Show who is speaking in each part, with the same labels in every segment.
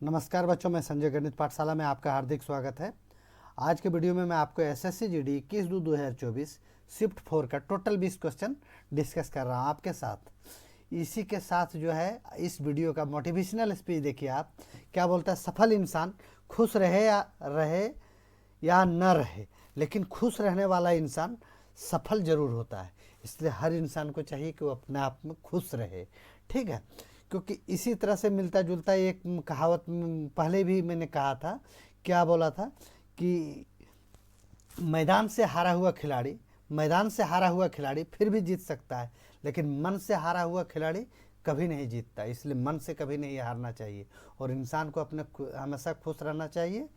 Speaker 1: नमस्कार बच्चों, मैं संजय गणित पाठशाला में आपका हार्दिक स्वागत है। आज के वीडियो में मैं आपको एसएससी जीडी 21/2/2024 शिफ्ट 4 का टोटल 20 क्वेश्चन डिस्कस कर रहा हूँ आपके साथ। इसी के साथ जो है इस वीडियो का मोटिवेशनल स्पीच देखिए आप क्या बोलता है। सफल इंसान खुश रहे या न रहे, लेकिन खुश रहने वाला इंसान सफल जरूर होता है। इसलिए हर इंसान को चाहिए कि वो अपने आप में खुश रहे, ठीक है। क्योंकि इसी तरह से मिलता जुलता एक कहावत पहले भी मैंने कहा था, क्या बोला था कि मैदान से हारा हुआ खिलाड़ी फिर भी जीत सकता है, लेकिन मन से हारा हुआ खिलाड़ी कभी नहीं जीतता। इसलिए मन से कभी नहीं हारना चाहिए और इंसान को अपने हमेशा खुश रहना चाहिए।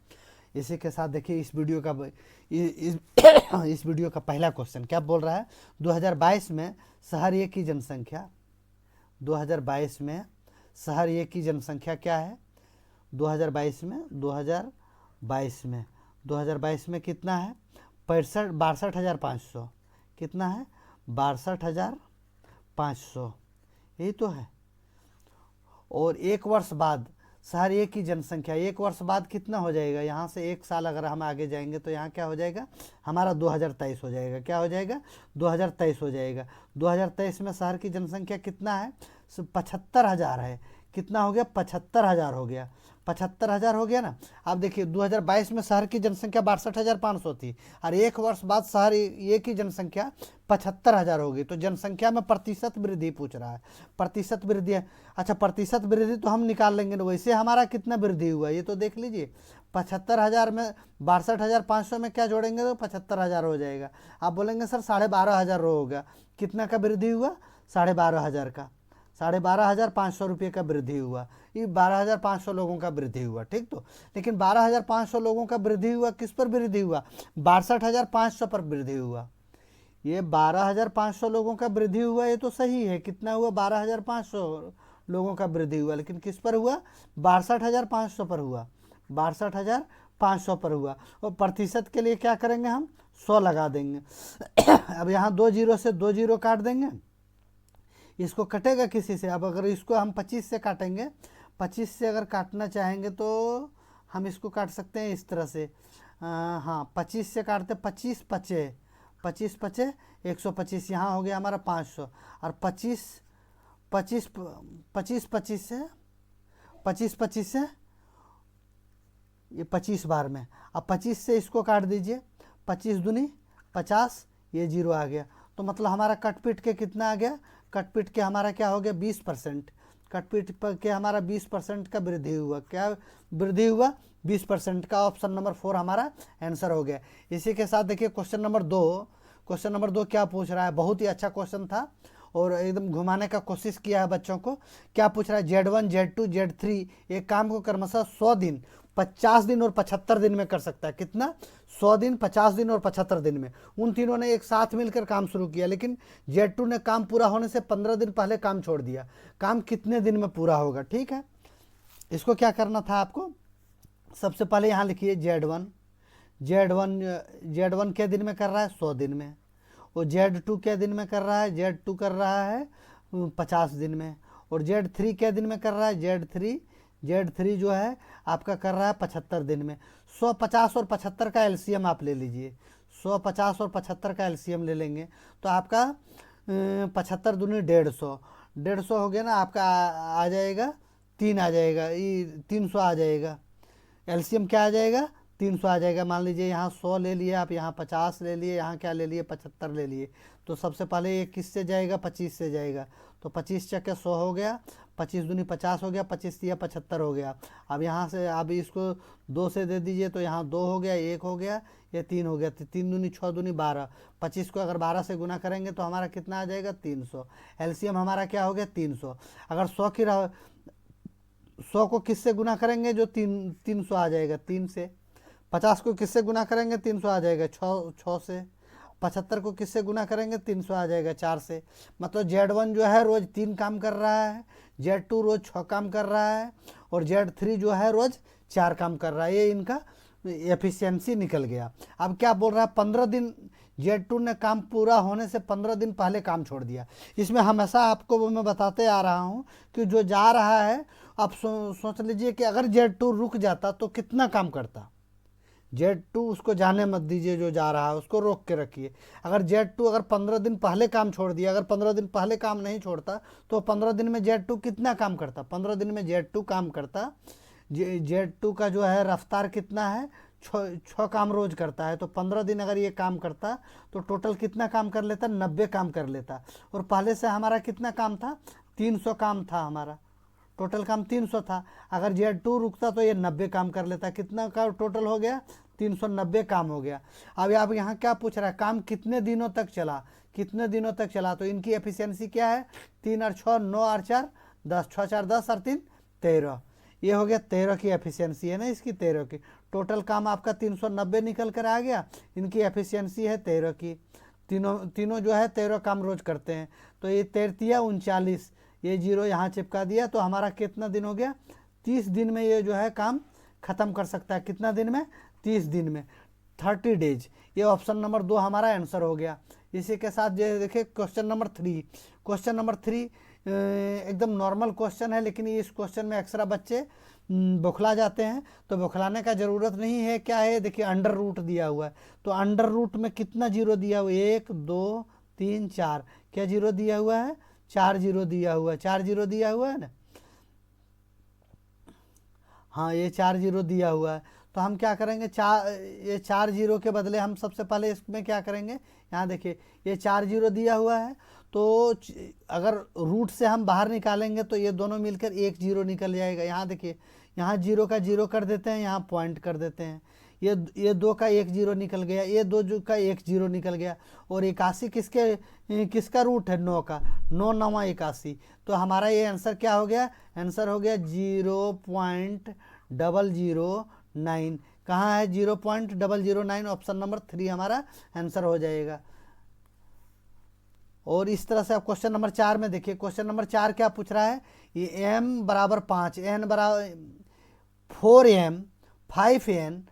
Speaker 1: इसी के साथ देखिए इस वीडियो का पहला क्वेश्चन क्या बोल रहा है। 2022 में शहर ए की जनसंख्या 2022 में शहर ए की जनसंख्या क्या है। 2022 में कितना है। 62,500 कितना है। 62,500 यही तो है। और एक वर्ष बाद शहर ए की जनसंख्या एक वर्ष बाद कितना हो जाएगा। यहाँ से एक साल अगर हम आगे जाएंगे तो यहाँ क्या हो जाएगा हमारा 2023 हो जाएगा। क्या हो जाएगा 2023 हो जाएगा। 2023 में शहर की जनसंख्या कितना है 75,000 है। कितना हो गया 75,000 हो गया। 75,000 हो गया ना। अब देखिए 2022 में शहर की जनसंख्या 62,500 थी और एक वर्ष बाद शहर ए की जनसंख्या 75,000 हो गई। तो जनसंख्या में प्रतिशत वृद्धि पूछ रहा है। प्रतिशत वृद्धि है। अच्छा, प्रतिशत वृद्धि तो हम निकाल लेंगे ना। वैसे हमारा कितना वृद्धि हुआ ये तो देख लीजिए। 75,000 में 62,500 में क्या जोड़ेंगे तो 75,000 हो जाएगा। आप बोलेंगे सर 12,500 होगा। कितना का वृद्धि हुआ 12,500 का। 12,500 रुपये का वृद्धि हुआ। ये 12,500 लोगों का वृद्धि हुआ, ठीक। तो लेकिन 12,500 लोगों का वृद्धि हुआ किस पर वृद्धि हुआ 62,500 पर वृद्धि हुआ। ये 12,500 लोगों का वृद्धि हुआ ये तो सही है। कितना हुआ 12,500 लोगों का वृद्धि हुआ, लेकिन किस पर हुआ 62,500 पर हुआ। 62,500 पर हुआ। और प्रतिशत के लिए क्या करेंगे हम 100 लगा देंगे। अब यहाँ 2 जीरो से 2 जीरो काट देंगे। इसको कटेगा किसी से। अब अगर इसको हम 25 से काटेंगे, 25 से अगर काटना चाहेंगे तो हम इसको काट सकते हैं इस तरह से। हाँ 25 से काटते 25 पचे 125 यहाँ हो गया हमारा 500 और 25 से ये 25 बार में। अब 25 से इसको काट दीजिए। 25 दूनी 50 ये जीरो आ गया। तो मतलब हमारा कटपीट के कितना आ गया। कटपीट के हमारा क्या हो गया 20%। कटपीट पर के हमारा 20% का वृद्धि हुआ। क्या वृद्धि हुआ 20% का। ऑप्शन नंबर 4 हमारा आंसर हो गया। इसी के साथ देखिए क्वेश्चन नंबर 2 क्या पूछ रहा है। बहुत ही अच्छा क्वेश्चन था और एकदम घुमाने का कोशिश किया है बच्चों को। क्या पूछ रहा है Z1 Z2 Z3 एक काम को क्रमशः 100 दिन 50 दिन और 75 दिन में कर सकता है। कितना 100 दिन 50 दिन और 75 दिन में। उन तीनों ने एक साथ मिलकर काम शुरू किया, लेकिन Z2 ने काम पूरा होने से 15 दिन पहले काम छोड़ दिया। काम कितने दिन में पूरा होगा, ठीक है। इसको क्या करना था आपको। सबसे पहले यहाँ लिखिए Z1 के दिन में कर रहा है 100 दिन में। और Z2 के दिन में कर रहा है Z2 कर रहा है 50 दिन में। और Z3 के दिन में कर रहा है Z3 जो है आपका कर रहा है 75 दिन में। 100 50 और 75 का एलसीएम आप ले लीजिए। 100 50 और 75 का एलसीएम ले लेंगे तो आपका 75 दूनी 150 हो गया ना। आपका आ जाएगा 3 आ जाएगा, ये 300 आ जाएगा। एलसीएम क्या आ जाएगा 300 आ जाएगा। मान लीजिए यहाँ 100 ले लिए आप, यहाँ 50 ले लिए, यहाँ क्या ले लिए 75 ले लिए। तो सबसे पहले ये किस से जाएगा 25 से जाएगा। तो 25 चक्के 100 हो गया। 25 दूनी 50 हो गया। 25 या 75 हो गया। अब यहाँ से अब इसको 2 से दे दीजिए तो यहाँ 2 हो गया, 1 हो गया, ये 3 हो गया। 3 दूनी 6 दूनी 12। 25 को अगर 12 से गुना करेंगे तो हमारा कितना आ जाएगा 300। एलसीएम हमारा क्या हो गया 300। अगर 100 को किससे गुना करेंगे जो 300 आ जाएगा 3 से। 50 को किससे गुना करेंगे 300 आ जाएगा 6 से। 75 को किससे गुना करेंगे 300 आ जाएगा 4 से। मतलब Z1 जो है रोज 3 काम कर रहा है, Z2 रोज 6 काम कर रहा है और Z3 जो है रोज 4 काम कर रहा है। ये इनका एफिशिएंसी निकल गया। अब क्या बोल रहा है 15 दिन Z2 ने काम पूरा होने से 15 दिन पहले काम छोड़ दिया। इसमें हमेशा आपको मैं बताते आ रहा हूँ कि जो जा रहा है आप सोच लीजिए कि अगर Z2 रुक जाता तो कितना काम करता। Z2 उसको जाने मत दीजिए, जो जा रहा है उसको रोक के रखिए। अगर Z2 अगर 15 दिन पहले काम छोड़ दिया, अगर 15 दिन पहले काम नहीं छोड़ता तो 15 दिन में Z2 कितना काम करता। 15 दिन में Z2 काम करता, Z2 का जो है रफ्तार कितना है, 6 काम रोज करता है। तो 15 दिन अगर ये काम करता तो टोटल कितना काम कर लेता, 90 काम कर लेता। और पहले से हमारा कितना काम था, 300 काम था हमारा, टोटल काम 300 था। अगर Z2 रुकता तो ये 90 काम कर लेता। कितना का टोटल हो गया, 390 काम हो गया। अब आप यहाँ क्या पूछ रहा है, काम कितने दिनों तक चला, कितने दिनों तक चला। तो इनकी एफिशिएंसी क्या है, 3 और 6 9 और 4 10, 6 4 10 और 3 13। ये हो गया 13 की एफिशिएंसी है ना इसकी, 13 की। टोटल काम आपका 390 निकल कर आ गया, इनकी एफिशिएंसी है 13 की। तीनों जो है 13 काम रोज करते हैं। तो ये 13 39, ये 0 यहाँ चिपका दिया। तो हमारा कितना दिन हो गया, 30 दिन में ये जो है काम ख़त्म कर सकता है। कितना दिन में, 30 दिन में, 30 डेज। ये ऑप्शन नंबर 2 हमारा आंसर हो गया। इसी के साथ जो देखिए क्वेश्चन नंबर 3। क्वेश्चन नंबर 3 एकदम नॉर्मल क्वेश्चन है, लेकिन इस क्वेश्चन में अक्सर बच्चे बौखला जाते हैं। तो बौखलाने का ज़रूरत नहीं है। क्या है, देखिए अंडर रूट दिया हुआ है। तो अंडर रूट में कितना जीरो दिया हुआ है, 1 2 3 4, क्या जीरो दिया हुआ है, 4 जीरो दिया हुआ है। 4 जीरो दिया हुआ है ना, हाँ ये 4 जीरो दिया हुआ है। तो हम क्या करेंगे, ये 4 जीरो के बदले हम सबसे पहले इसमें क्या करेंगे, यहाँ देखिए ये 4 जीरो दिया हुआ है। तो अगर रूट से हम बाहर निकालेंगे तो ये दोनों मिलकर 1 जीरो निकल जाएगा। यहाँ देखिए, यहाँ जीरो का जीरो कर देते हैं, यहाँ पॉइंट कर देते हैं। ये 2 का 1 जीरो निकल गया, ये 2 का 1 जीरो निकल गया। और 81 किसका रूट है, 9 का, 9 9 81। तो हमारा ये आंसर क्या हो गया, आंसर हो गया 0.009। कहाँ है 0.009, ऑप्शन नंबर 3 हमारा आंसर हो जाएगा। और इस तरह से आप क्वेश्चन नंबर 4 में देखिए, क्वेश्चन नंबर 4 क्या पूछ रहा है, ये m बराबर 5, n बराबर 4m 5n,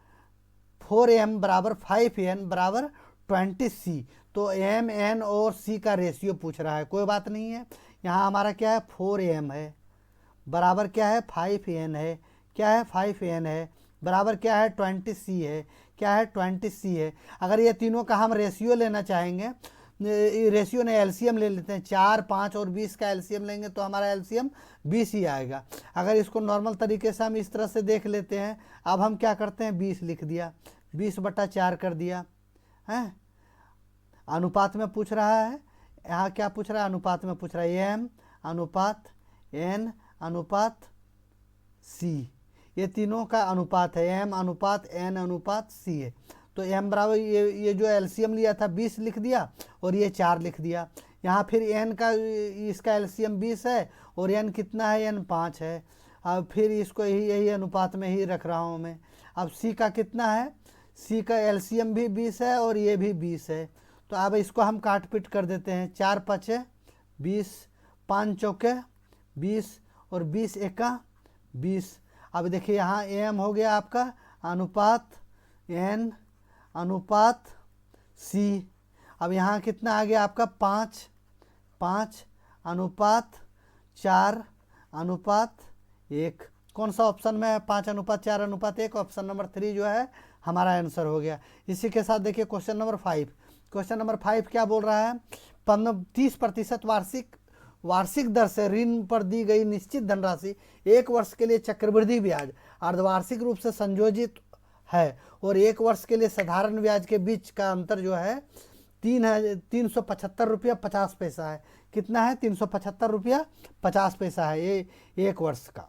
Speaker 1: 4m बराबर 5n बराबर 20c। तो m n और c का रेशियो पूछ रहा है, कोई बात नहीं है। यहाँ हमारा क्या है, 4m है, बराबर क्या है 5n है, क्या है 5n है, बराबर क्या है 20c है, क्या है 20c है। अगर ये तीनों का हम रेशियो लेना चाहेंगे, रेशियो ने एलसीएम ले लेते हैं, 4 5 और 20 का एलसीएम लेंगे तो हमारा एलसीएम 20 ही आएगा। अगर इसको नॉर्मल तरीके से हम इस तरह से देख लेते हैं, अब हम क्या करते हैं, 20 लिख दिया, 20/4 कर दिया है। अनुपात में पूछ रहा है, यहाँ क्या पूछ रहा है, अनुपात में पूछ रहा है, m अनुपात n अनुपात c, ये तीनों का अनुपात है, m अनुपात n अनुपात c है। तो m बराबर ये जो एलसीएम लिया था 20 लिख दिया और ये 4 लिख दिया। यहाँ फिर n का, इसका एलसीएम 20 है और n कितना है, n 5 है। अब फिर इसको यही अनुपात में ही रख रहा हूँ मैं। अब c का कितना है, c का एलसीएम भी 20 है और ये भी 20 है। तो अब इसको हम काट पीट कर देते हैं, 4 5 20, 5 चौके 20 और 20 एका 20। अब देखिए यहाँ m हो गया आपका अनुपात n अनुपात c। अब यहाँ कितना आ गया आपका, 5 अनुपात 4 अनुपात 1। कौन सा ऑप्शन में है, 5 अनुपात 4 अनुपात 1, ऑप्शन नंबर 3 जो है हमारा आंसर हो गया। इसी के साथ देखिए क्वेश्चन नंबर 5। क्वेश्चन नंबर 5 क्या बोल रहा है, 30% वार्षिक दर से ऋण पर दी गई निश्चित धनराशि 1 वर्ष के लिए चक्रवृद्धि ब्याज अर्धवार्षिक रूप से संयोजित है और 1 वर्ष के लिए साधारण ब्याज के बीच का अंतर जो है 375 रुपया 50 पैसा है। कितना है, 375 रुपया 50 पैसा है ये 1 वर्ष का।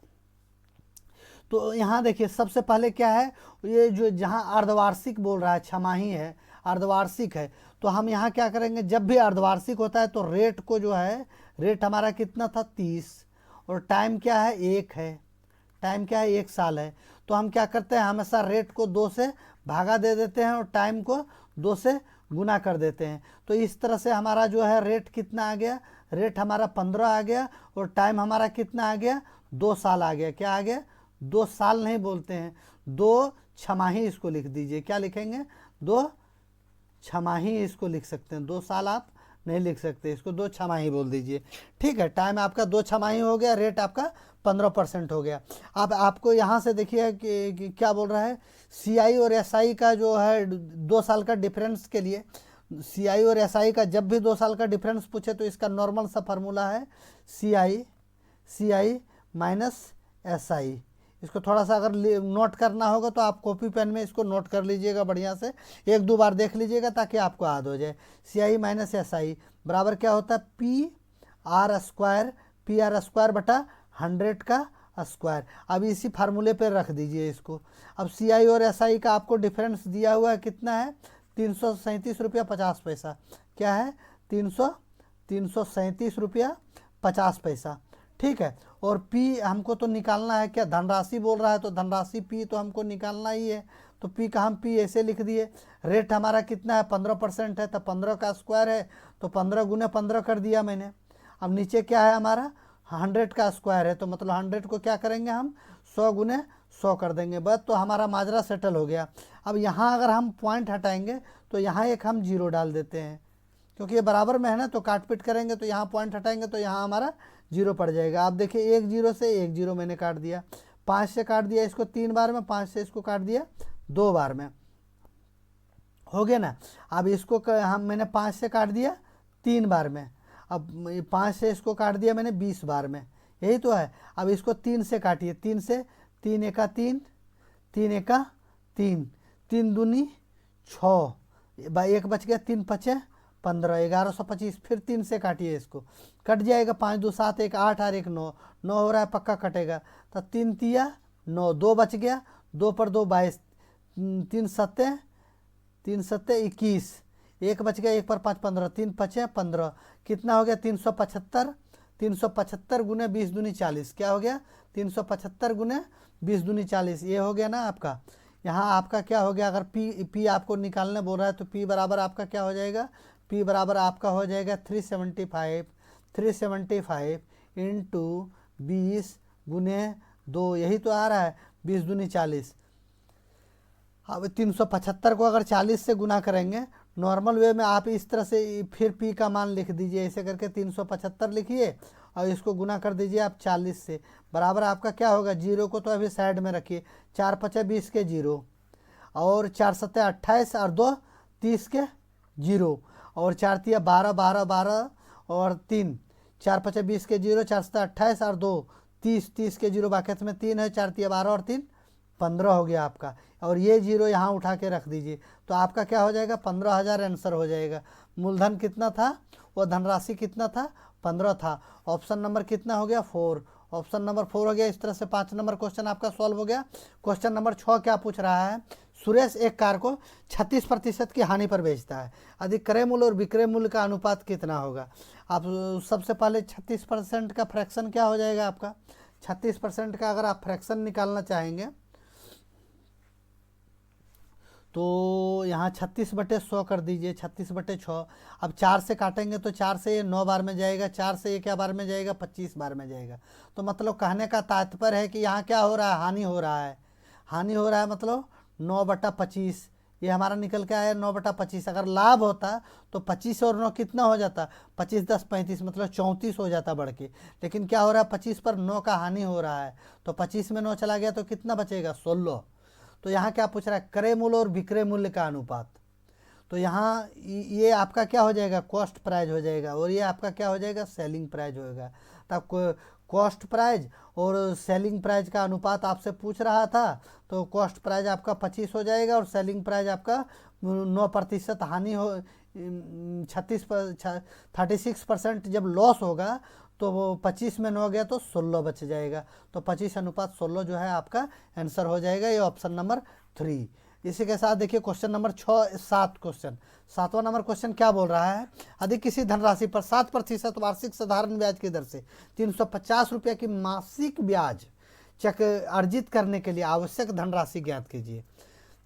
Speaker 1: तो यहाँ देखिए सबसे पहले क्या है, ये जो जहाँ अर्धवार्षिक बोल रहा है, छमाही है, अर्धवार्षिक है। तो हम यहाँ क्या करेंगे, जब भी अर्धवार्षिक होता है तो रेट को जो है, रेट हमारा कितना था 30 और टाइम क्या है 1 है, टाइम क्या है 1 साल है। तो हम क्या करते हैं, हमेशा रेट को 2 से भागा दे देते हैं और टाइम को 2 से गुना कर देते हैं। तो इस तरह से हमारा जो है रेट कितना आ गया, रेट हमारा 15 आ गया और टाइम हमारा कितना आ गया, 2 साल आ गया। क्या आ गया, 2 साल नहीं बोलते हैं, 2 छमाही इसको लिख दीजिए। क्या लिखेंगे, 2 छमाही इसको लिख सकते हैं, 2 साल आप नहीं लिख सकते, इसको 2 छमाही बोल दीजिए। ठीक है, टाइम आपका 2 छमाही हो गया, रेट आपका 15% हो गया। अब आपको यहाँ से देखिए कि क्या बोल रहा है, CI और SI का जो है 2 साल का डिफरेंस के लिए, CI और SI का जब भी 2 साल का डिफरेंस पूछे तो इसका नॉर्मल सा फार्मूला है CI माइनस SI। इसको थोड़ा सा अगर नोट करना होगा तो आप कॉपी पेन में इसको नोट कर लीजिएगा, बढ़िया से 1-2 बार देख लीजिएगा ताकि आपको याद हो जाए। CI माइनस SI बराबर क्या होता है, PR² बटा 100 का स्क्वायर। अब इसी फार्मूले पे रख दीजिए इसको। अब CI और SI का आपको डिफरेंस दिया हुआ है, कितना है, 337 रुपया 50 पैसा। क्या है, 337 रुपया 50 पैसा। ठीक है, और P हमको तो निकालना है, क्या धनराशि बोल रहा है तो धनराशि P तो हमको निकालना ही है, तो P का हम P ऐसे लिख दिए। रेट हमारा कितना है, 15% है, तो 15 का स्क्वायर है, तो 15 गुने 15 कर दिया मैंने। अब नीचे क्या है हमारा, 100 का स्क्वायर है, तो मतलब 100 को क्या करेंगे हम, 100 गुने 100 कर देंगे, बस तो हमारा माजरा सेटल हो गया। अब यहाँ अगर हम पॉइंट हटाएंगे तो यहाँ एक हम 0 डाल देते हैं, क्योंकि ये बराबर में है ना, तो काट पीट करेंगे तो यहाँ पॉइंट हटाएंगे तो यहाँ हमारा 0 पड़ जाएगा। आप देखिए 1 0 से 1 0 मैंने काट दिया, 5 से काट दिया इसको 3 बार में, 5 से इसको काट दिया 2 बार में, हो गया ना। अब इसको हम मैंने 5 से काट दिया 3 बार में, अब 5 से इसको काट दिया मैंने 20 बार में, यही तो है। अब इसको 3 से काटिए, 3 से 3 एका 3, 3 एका 3, 3 दूनी 6, 1 बच गया, 3 पचे 15, 1125। फिर 3 से काटिए, इसको कट जाएगा, 5 2 7, 1 8 और 1 9, 9 हो रहा है पक्का कटेगा, तो 3 तिया 9, 2 बच गया, 2 पर 2 22, 3 सत्ते 21, 1 बच गया, 1 पर 5 15, 3 पचे 15, कितना हो गया, 375। 375 गुने 20 दूनी 40, क्या हो गया, 375 गुने 20 दूनी 40, ये हो गया ना आपका। यहाँ आपका क्या हो गया, अगर P आपको निकालने बोल रहा है तो P बराबर आपका क्या हो जाएगा, P बराबर आपका हो जाएगा 375 इंटू 20 गुने 2, यही तो आ रहा है, 20 दूनी 40। अब 375 को अगर 40 से गुना करेंगे नॉर्मल वे में, आप इस तरह से फिर P का मान लिख दीजिए, ऐसे करके 375 लिखिए और इसको गुना कर दीजिए आप 40 से, बराबर आपका क्या होगा, 0 को तो अभी साइड में रखिए, 4 5 20 के 0, और 4 7 28 और 2 30 के 0, और 4 3 12 12 12 और 3, 4 5 20 के 0, 4 7 28 और 2 30, 30 के 0 बाकी में 3 है, 4 3 12 और 3 15 हो गया आपका, और ये 0 यहाँ उठा के रख दीजिए, तो आपका क्या हो जाएगा, 15,000 आंसर हो जाएगा। मूलधन कितना था, वो धनराशि कितना था, 15 था। ऑप्शन नंबर कितना हो गया, 4, ऑप्शन नंबर 4 हो गया। इस तरह से 5 नंबर क्वेश्चन आपका सॉल्व हो गया। क्वेश्चन नंबर 6 क्या पूछ रहा है, सुरेश एक कार को 36% की हानि पर बेचता है, यदि क्रय मूल्य और विक्रय मूल्य का अनुपात कितना होगा। आप सबसे पहले 36% का फ्रैक्शन क्या हो जाएगा आपका, 36% का अगर आप फ्रैक्शन निकालना चाहेंगे तो यहाँ 36/100 कर दीजिए, 36/6। अब 4 से काटेंगे तो 4 से ये 9 बार में जाएगा, 4 से ये क्या बार में जाएगा, 25 बार में जाएगा। तो मतलब कहने का तात्पर्य है कि यहाँ क्या हो रहा है, हानि हो रहा है, हानि हो रहा है, मतलब 9/25 ये हमारा निकल के आया 9/25। अगर लाभ होता तो 25 और 9 कितना हो जाता, 25 10 35, मतलब 34 हो जाता बढ़ के। लेकिन क्या हो रहा है, 25 पर 9 का हानि हो रहा है, तो 25 में 9 चला गया तो कितना बचेगा, 16। तो यहाँ क्या पूछ रहा है, क्रय मूल्य और विक्रय मूल्य का अनुपात। तो यहाँ ये आपका क्या हो जाएगा, कॉस्ट प्राइस हो जाएगा, और ये आपका क्या हो जाएगा, सेलिंग प्राइस होगा। तो आपको कॉस्ट प्राइस और सेलिंग प्राइस का अनुपात आपसे पूछ रहा था, तो कॉस्ट प्राइस आपका 25 हो जाएगा और सेलिंग प्राइस आपका 9% हानि हो, 36% जब लॉस होगा तो वो 25 में 9 गया तो 16 बच जाएगा। तो 25:16 जो है आपका आंसर हो जाएगा, ये ऑप्शन नंबर 3। इसी के साथ देखिए क्वेश्चन नंबर 7 क्वेश्चन, 7वां नंबर क्वेश्चन क्या बोल रहा है, यदि किसी धनराशि पर 7% वार्षिक साधारण ब्याज की दर से 350 रुपये की मासिक ब्याज चेक अर्जित करने के लिए आवश्यक धनराशि ज्ञात कीजिए।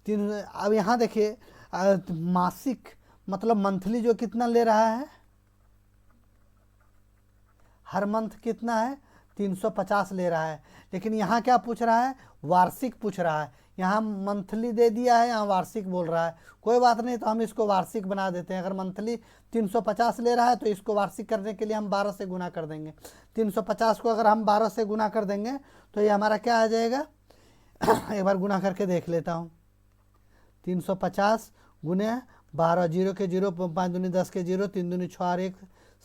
Speaker 1: अब यहाँ देखिए मासिक मतलब मंथली जो कितना ले रहा है, हर मंथ कितना है, 350 ले रहा है। लेकिन यहाँ क्या पूछ रहा है, वार्षिक पूछ रहा है, यहाँ मंथली दे दिया है, यहाँ वार्षिक बोल रहा है। कोई बात नहीं, तो हम इसको वार्षिक बना देते हैं। अगर मंथली 350 ले रहा है तो इसको वार्षिक करने के लिए हम 12 से गुना कर देंगे। 350 को अगर हम 12 से गुना कर देंगे तो ये हमारा क्या आ जाएगा, एक बार गुना करके देख लेता हूँ। 350 गुने 12, 0 के 0, 5 दूनी 10 के 0, 3 दूनी 6 और 1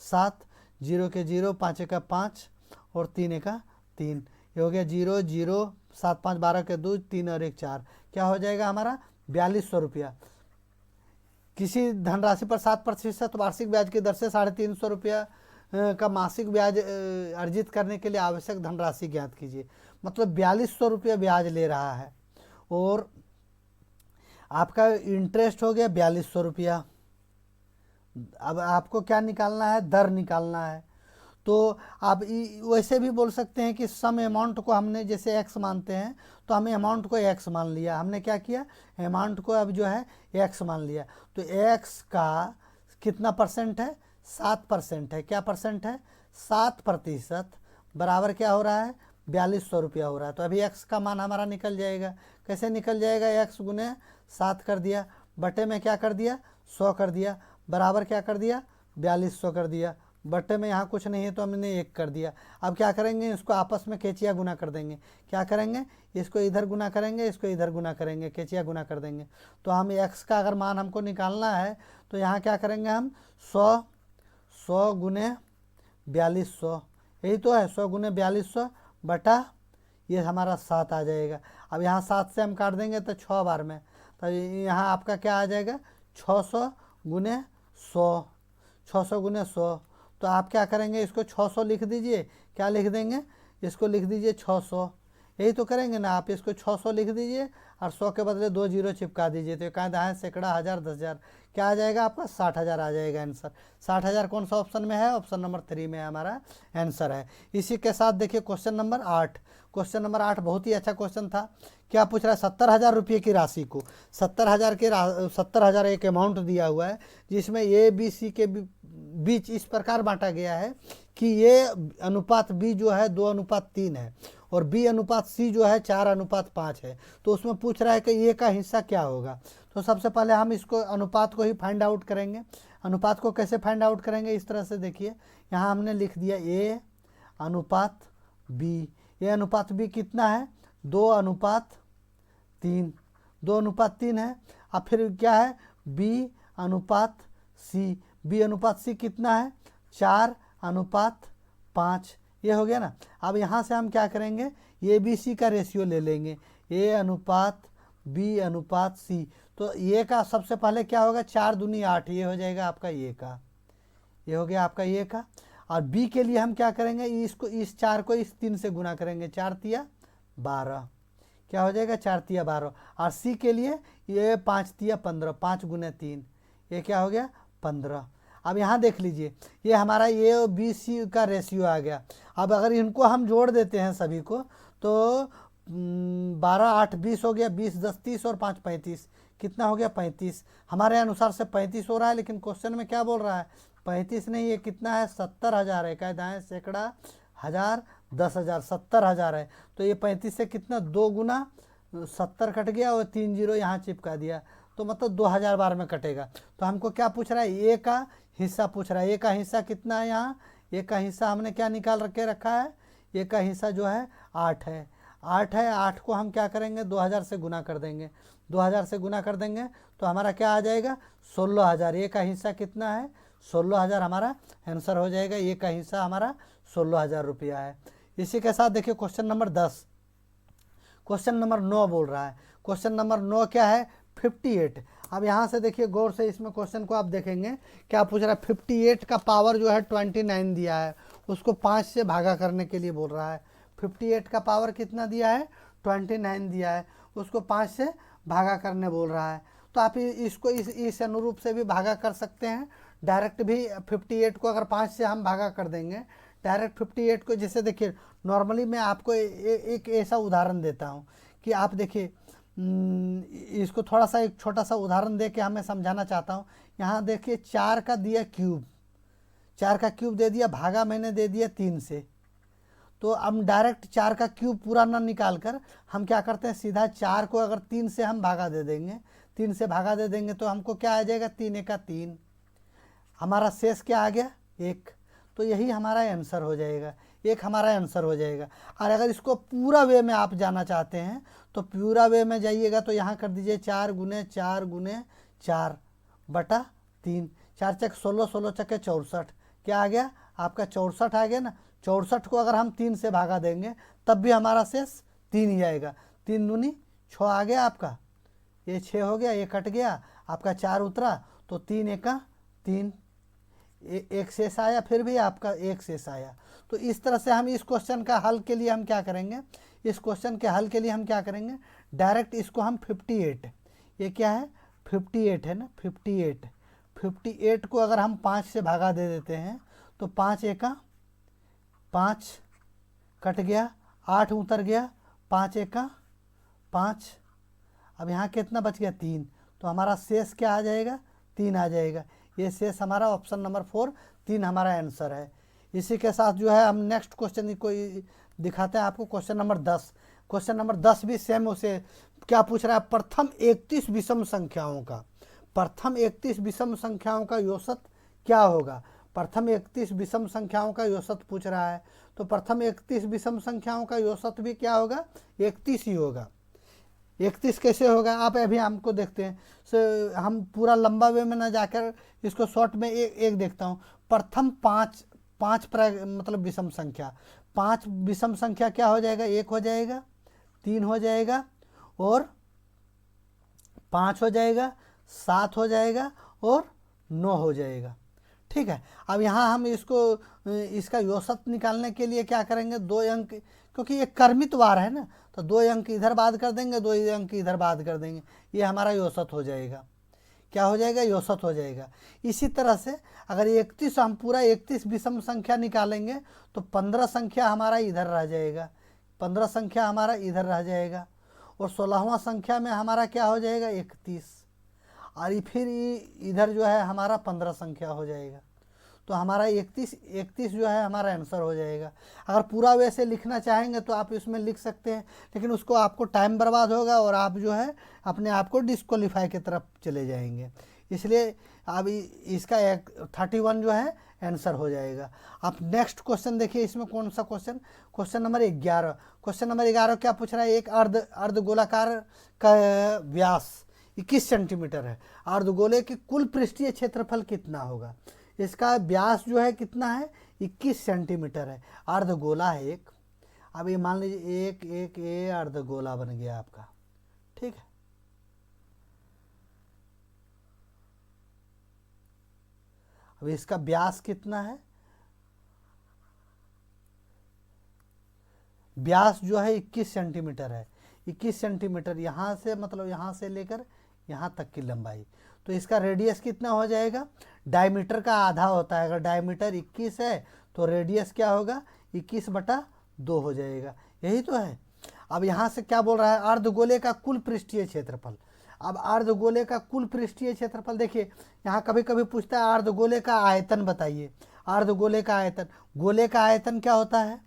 Speaker 1: 7, 0 के 0, 5 एका 5 और 3 एका 3, ये हो गया 0 0 7 5 12 के 2, 3 और 1 4, क्या हो जाएगा हमारा 4200 रुपया। किसी धनराशि पर 7% वार्षिक ब्याज की दर से 350 रुपया का मासिक ब्याज अर्जित करने के लिए आवश्यक धनराशि ज्ञात कीजिए। मतलब 4200 रुपया ब्याज ले रहा है और आपका इंटरेस्ट हो गया 4200 रुपया। अब आपको क्या निकालना है, दर निकालना है। तो आप वैसे भी बोल सकते हैं कि सम अमाउंट को हमने जैसे एक्स मानते हैं तो हमें अमाउंट को एक्स मान लिया, हमने क्या किया, अमाउंट को अब जो है एक्स मान लिया। तो एक्स का कितना परसेंट है, 7% है। क्या परसेंट है, 7%, बराबर क्या हो रहा है 4200 रुपया हो रहा है। तो अभी एक्स का मान हमारा निकल जाएगा। कैसे निकल जाएगा, एक्स गुने 7 कर दिया, बटे में क्या कर दिया 100 कर दिया, बराबर क्या कर दिया 4200 कर दिया, बटे में यहाँ कुछ नहीं है तो हमने 1 कर दिया। अब क्या करेंगे, इसको आपस में केचिया गुना कर देंगे। क्या करेंगे, इसको इधर गुना करेंगे, इसको इधर गुना करेंगे, केचिया गुना कर देंगे। तो हम एक्स का अगर मान हमको निकालना है तो यहाँ क्या करेंगे हम 100 गुने 4200, यही तो है 100 गुने 4200 बटा ये हमारा 7 आ जाएगा। अब यहाँ 7 से हम काट देंगे तो 6 बार में, तो यहाँ आपका क्या आ जाएगा 600 गुने 100, 600 गुने 100। तो आप क्या करेंगे, इसको 600 लिख दीजिए, क्या लिख देंगे, इसको लिख दीजिए 600, यही तो करेंगे ना आप। इसको 600 लिख दीजिए और 100 के बदले 2 जीरो चिपका दीजिए, तो कहाँ है सैकड़ा, हज़ार, 10,000, क्या आ जाएगा आपका 60,000 आ जाएगा आंसर। 60,000 कौन सा ऑप्शन में है, ऑप्शन नंबर 3 में हमारा आंसर है। इसी के साथ देखिए क्वेश्चन नंबर 8। क्वेश्चन नंबर 8 बहुत ही अच्छा क्वेश्चन था। क्या पूछ रहा है, 70,000 रुपये की राशि को 70,000 एक अमाउंट दिया हुआ है जिसमें ए बी सी के बीच इस प्रकार बांटा गया है कि ये अनुपात बी जो है 2:3 है और बी अनुपात सी जो है 4:5 है। तो उसमें पूछ रहा है कि ये का हिस्सा क्या होगा। तो सबसे पहले हम इसको अनुपात को ही फाइंड आउट करेंगे। अनुपात को कैसे फाइंड आउट करेंगे, इस तरह से देखिए, यहाँ हमने लिख दिया ए अनुपात बी। ए अनुपात बी कितना है 2:3, 2:3 है। अब फिर क्या है बी अनुपात सी, बी अनुपात सी कितना है 4:5, ये हो गया ना। अब यहाँ से हम क्या करेंगे, ए बी सी का रेशियो ले लेंगे, ए अनुपात बी अनुपात सी। तो ये का सबसे पहले क्या होगा 4 दूनी 8, ये हो जाएगा आपका ये का, ये हो गया आपका ये का। और बी के लिए हम क्या करेंगे, इसको इस 4 को इस 3 से गुना करेंगे, 4 तिया 12, क्या हो जाएगा 4 तिया 12। और सी के लिए ये 5 तिया 15, 5 गुने 3, ये क्या हो गया 15। अब यहाँ देख लीजिए, ये हमारा ए और बी सी का रेशियो आ गया। अब अगर इनको हम जोड़ देते हैं सभी को तो 12 8 20 हो गया, 20 10 30 और 5 35, कितना हो गया 35। हमारे अनुसार से 35 हो रहा है, लेकिन क्वेश्चन में क्या बोल रहा है 35 नहीं, ये कितना है 70,000 है। क्या दाएँ सैकड़ा, हज़ार, 10,000, 70,000 है। तो ये 35 से कितना 2 गुना 70 कट गया और 3 जीरो यहाँ चिपका दिया, तो मतलब 2000 बार में कटेगा। तो हमको क्या पूछ रहा है, ए का हिस्सा पूछ रहा है। ए का हिस्सा कितना है, यहाँ ए का हिस्सा हमने क्या निकाल के रखा है, ए का हिस्सा जो है 8 है, 8 है। 8 को हम क्या करेंगे 2000 से गुना कर देंगे, 2000 से गुना कर देंगे तो हमारा क्या आ जाएगा 16,000। ए का हिस्सा कितना है 16,000, हमारा आंसर हो जाएगा। ए का हिस्सा हमारा 16,000 रुपया है। इसी के साथ देखिए क्वेश्चन नंबर 10, क्वेश्चन नंबर 9 बोल रहा है। क्वेश्चन नंबर 9 क्या है 58। अब यहाँ से देखिए गौर से इसमें क्वेश्चन को आप देखेंगे, क्या पूछ रहा है 58 का पावर जो है 29 दिया है, उसको 5 से भागा करने के लिए बोल रहा है। 58 का पावर कितना दिया है 29 दिया है, उसको 5 से भागा करने बोल रहा है। तो आप इसको इस अनुरूप से भी भागा कर सकते हैं, डायरेक्ट भी 58 को अगर 5 से हम भागा कर देंगे डायरेक्ट 58 को। जैसे देखिए नॉर्मली मैं आपको एक ऐसा उदाहरण देता हूँ कि आप देखिए, इसको थोड़ा सा एक छोटा सा उदाहरण दे के हमें समझाना चाहता हूँ। यहाँ देखिए 4 का दिया क्यूब, 4 का क्यूब दे दिया, भागा मैंने दे दिया 3 से। तो हम डायरेक्ट 4 का क्यूब पूरा ना निकाल कर हम क्या करते हैं, सीधा 4 को अगर 3 से हम भागा दे देंगे, 3 से भागा दे देंगे तो हमको क्या आ जाएगा, 3 एका 3, हमारा शेष क्या आ गया 1। तो यही हमारा आंसर हो जाएगा, एक हमारा आंसर हो जाएगा। और अगर इसको पूरा वे में आप जाना चाहते हैं तो पूरा वे में जाइएगा तो यहाँ कर दीजिए 4 गुने 4 गुने 4 बटा 3, 4 चक 16, 16 चके 64, क्या आ गया आपका 64 आ गया ना। 64 को अगर हम 3 से भागा देंगे तब भी हमारा शेष 3 ही आएगा। 3 दूनी 6 आ गया आपका, ये 6 हो गया, ये कट गया आपका 4 उतरा, तो 3 एका 3, एक शेष आया, फिर भी आपका एक शेष आया। तो इस तरह से हम इस क्वेश्चन का हल के लिए हम क्या करेंगे, इस क्वेश्चन के हल के लिए हम क्या करेंगे, डायरेक्ट इसको हम 58, ये क्या है 58 है ना, 58 को अगर हम 5 से भागा दे देते हैं तो 5 एका 5 कट गया, 8 उतर गया, 5 एका 5, अब यहाँ कितना बच गया 3, तो हमारा शेष क्या आ जाएगा 3 आ जाएगा। ये शेष हमारा ऑप्शन नंबर 4 3 हमारा आंसर है। इसी के साथ जो है हम नेक्स्ट क्वेश्चन को दिखाते हैं आपको, क्वेश्चन नंबर 10। क्वेश्चन नंबर 10 भी सेम उसे क्या पूछ रहा है, प्रथम 31 विषम संख्याओं का, प्रथम 31 विषम संख्याओं का औसत क्या होगा। प्रथम 31 विषम संख्याओं का औसत पूछ रहा है, तो प्रथम 31 विषम संख्याओं का औसत भी क्या होगा 31 ही होगा। 31 कैसे होगा आप अभी हमको देखते हैं, हम पूरा लंबा वे में ना जाकर इसको शॉर्ट में एक देखता हूँ। प्रथम 5 मतलब विषम संख्या, 5 विषम संख्या क्या हो जाएगा, 1 हो जाएगा, 3 हो जाएगा और 5 हो जाएगा, 7 हो जाएगा और 9 हो जाएगा। ठीक है, अब यहाँ हम इसका औसत निकालने के लिए क्या करेंगे, 2 अंक, क्योंकि ये क्रमित वार है ना, तो 2 अंक इधर बाद कर देंगे, 2 अंक इधर बाद कर देंगे, ये हमारा औसत हो जाएगा। क्या हो जाएगा, औसत हो जाएगा। इसी तरह से अगर 31 हम पूरा 31 विषम संख्या निकालेंगे तो 15 संख्या हमारा इधर रह जाएगा, 15 संख्या हमारा इधर रह जाएगा, और 16वां संख्या में हमारा क्या हो जाएगा 31, और फिर इधर जो है हमारा 15 संख्या हो जाएगा। तो हमारा 31 जो है हमारा आंसर हो जाएगा। अगर पूरा वैसे लिखना चाहेंगे तो आप इसमें लिख सकते हैं, लेकिन उसको आपको टाइम बर्बाद होगा और आप जो है अपने आप को डिस्क्वालीफाई की तरफ चले जाएंगे। इसलिए अब इसका 31 जो है आंसर हो जाएगा। आप नेक्स्ट क्वेश्चन देखिए, इसमें कौन सा question, question number 11। Question number 11 क्या पूछ रहा है, एक अर्धगोलाकार का व्यास 21 सेंटीमीटर है, अर्धगोले की कुल पृष्ठीय क्षेत्रफल कितना होगा। इसका व्यास जो है कितना है 21 सेंटीमीटर है, अर्धगोला है एक। अब ये मान लीजिए एक ये अर्धगोला बन गया आपका, ठीक है। अब इसका व्यास कितना है, व्यास जो है 21 सेंटीमीटर है, 21 सेंटीमीटर यहाँ से मतलब यहाँ से लेकर यहाँ तक की लंबाई। तो इसका रेडियस कितना हो जाएगा, डायमीटर का आधा होता है, अगर डायमीटर 21 है तो रेडियस क्या होगा 21/2 हो जाएगा, यही तो है। अब यहाँ से क्या बोल रहा है, अर्धगोले का कुल पृष्ठीय क्षेत्रफल। अब अर्धगोले का कुल पृष्ठीय क्षेत्रफल देखिए, यहाँ कभी कभी पूछता है अर्धगोले का आयतन बताइए। अर्धगोले का आयतन, गोले का आयतन क्या होता है,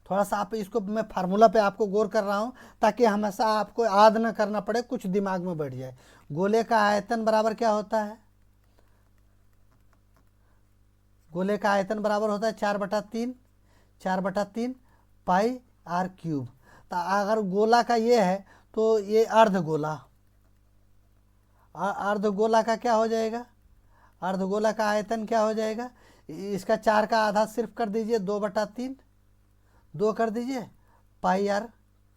Speaker 1: थोड़ा सा आप इसको मैं फार्मूला पे आपको गौर कर रहा हूँ ताकि हमेशा आपको याद ना करना पड़े, कुछ दिमाग में बैठ जाए। गोले का आयतन बराबर क्या होता है, गोले का आयतन बराबर होता है 4/3 पाई r क्यूब। तो अगर गोला का ये है तो ये अर्धगोला, अर्धगोला का क्या हो जाएगा, अर्धगोला का आयतन क्या हो जाएगा, इसका 4 का आधा सिर्फ कर दीजिए, 2/3, 2 कर दीजिए पाई r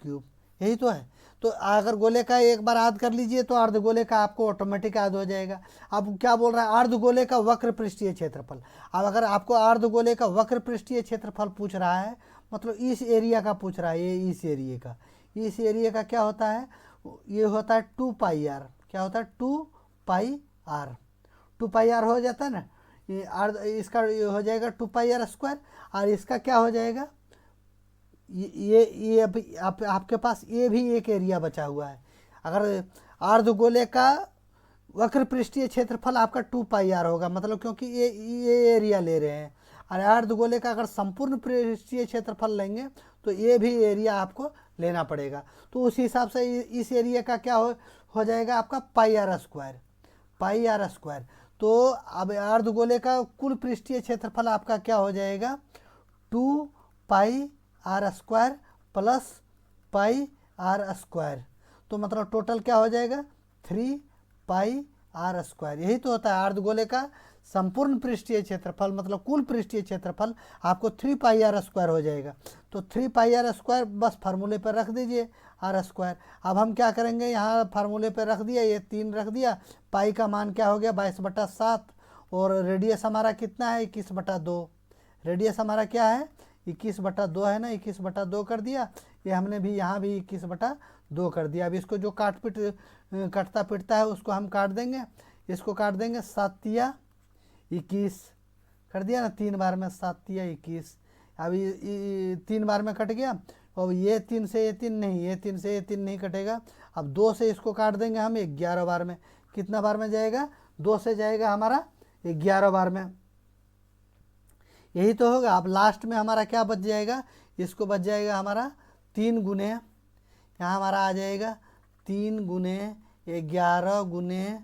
Speaker 1: क्यूब, यही तो है। तो अगर गोले का एक बार याद कर लीजिए तो अर्धगोले का आपको ऑटोमेटिक याद हो जाएगा। अब क्या बोल रहा है, अर्धगोले का वक्र पृष्ठीय क्षेत्रफल। अब अगर आपको अर्धगोले का वक्र पृष्ठीय क्षेत्रफल पूछ रहा है, मतलब इस एरिया का पूछ रहा है, ये इस एरिया का क्या होता है, ये होता है 2 पाई r, क्या होता है 2 पाई r हो जाता है ना, ये इसका हो जाएगा 2 पाई r स्क्वायर, और इसका क्या हो जाएगा, ये अभी आपके पास ये भी एक एरिया बचा हुआ है। अगर अर्धगोले का वक्र पृष्ठीय क्षेत्रफल आपका 2 पाई r होगा, मतलब क्योंकि ये एरिया ले रहे हैं। और अर्धगोले का अगर संपूर्ण पृष्ठीय क्षेत्रफल लेंगे तो ये भी एरिया आपको लेना पड़ेगा। तो उस हिसाब से इस एरिया का क्या हो जाएगा आपका pi r square, pi r square. तो अब अर्धगोले का कुल पृष्ठीय क्षेत्रफल आपका क्या हो जाएगा 2 pi r square plus pi r square. तो मतलब टोटल क्या हो जाएगा 3 पाई आर स्क्वायर। यही तो होता है अर्धगोले का संपूर्ण पृष्ठीय क्षेत्रफल, मतलब कुल पृष्ठीय क्षेत्रफल आपको 3 पाई आर स्क्वायर हो जाएगा। तो 3 पाई आर स्क्वायर बस फार्मूले पर रख दीजिए आर स्क्वायर। अब हम क्या करेंगे, यहाँ फार्मूले पर रख दिया, ये 3 रख दिया, पाई का मान क्या हो गया 22/7 और रेडियस हमारा कितना है 21/2। रेडियस हमारा क्या है 21/2 है ना, 21/2 कर दिया। ये हमने भी यहाँ भी 21/2 कर दिया। अब इसको जो कटता पिटता है उसको हम काट देंगे, इसको काट देंगे 7 × 21 कर दिया ना, 3 बार में 7 × 21। अब 3 बार में कट गया। और ये 3 से ये 3 नहीं, ये 3 से ये 3 नहीं कटेगा। अब 2 से इसको काट देंगे हम 11 बार में। कितना बार में जाएगा 2 से जाएगा हमारा 11 बार में। यही तो होगा। अब लास्ट में हमारा क्या बच जाएगा, इसको बच जाएगा हमारा 3 गुने, यहाँ हमारा आ जाएगा 3 गुने 11 गुने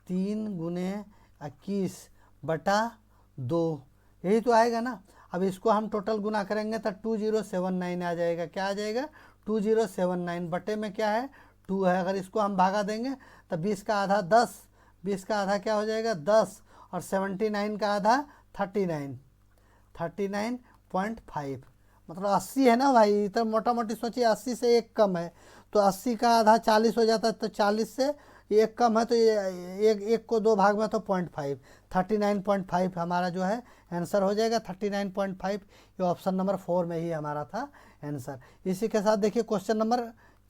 Speaker 1: 3 गुने 21/2। यही तो आएगा ना। अब इसको हम टोटल गुना करेंगे तो 2079 आ जाएगा। क्या आ जाएगा 2079 बटे में क्या है 2 है। अगर इसको हम भागा देंगे तो 20 का आधा 10, 20 का आधा क्या हो जाएगा 10 और 79 का आधा 39.5, मतलब 80 है ना भाई। तो मोटा मोटी सोचिए 80 से 1 कम है तो 80 का आधा 40 हो जाता है, तो 40 से 1 कम है तो ये एक को 2 भाग में तो 0.5, 39.5 हमारा जो है आंसर हो जाएगा 39.5। ये ऑप्शन नंबर 4 में ही हमारा था आंसर। इसी के साथ देखिए क्वेश्चन नंबर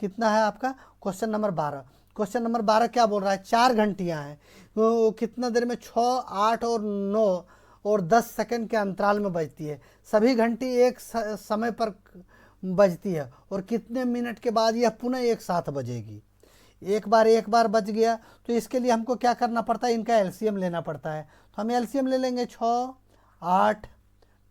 Speaker 1: कितना है आपका, क्वेश्चन नंबर 12। क्वेश्चन नंबर 12 क्या बोल रहा है 4 घंटियाँ हैं, वो कितना देर में 6, 8 और 9 और 10 सेकंड के अंतराल में बजती है। सभी घंटी एक समय पर बजती है और कितने मिनट के बाद यह पुनः एक साथ बजेगी। एक बार बज गया तो इसके लिए हमको क्या करना पड़ता है, इनका एलसीएम लेना पड़ता है। तो हम एलसीएम ले लेंगे 6, 8,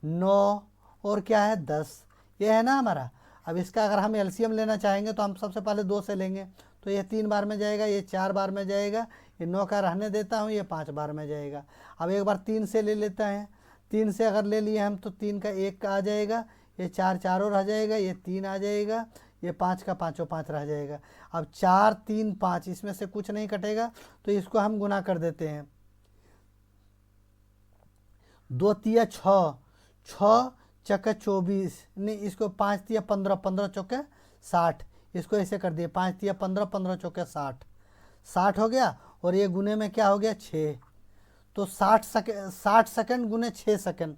Speaker 1: 9 और क्या है 10, ये है ना हमारा। अब इसका अगर हम एलसीएम लेना चाहेंगे तो हम सबसे पहले 2 से लेंगे, तो ये 3 बार में जाएगा, ये 4 बार में जाएगा, ये 9 का रहने देता हूँ, ये 5 बार में जाएगा। अब एक बार 3 से ले लेते हैं, 3 से अगर ले लिए हम तो 3 का 1 का आ जाएगा, ये 4 चारों रह जाएगा, ये 3 आ जाएगा, ये 5 का 5 रह जाएगा। अब 4, 3, 5 इसमें से कुछ नहीं कटेगा तो इसको हम गुना कर देते हैं। 2 तिया 6, 6 चौके 24, नहीं इसको 5 तिया 15, 15 चौके 60, इसको ऐसे कर दिए 5 तिया 15, 15 चौके 60, 60 हो गया। और ये गुने में क्या हो गया 6, तो 60 सेकंड गुने 6 सेकंड,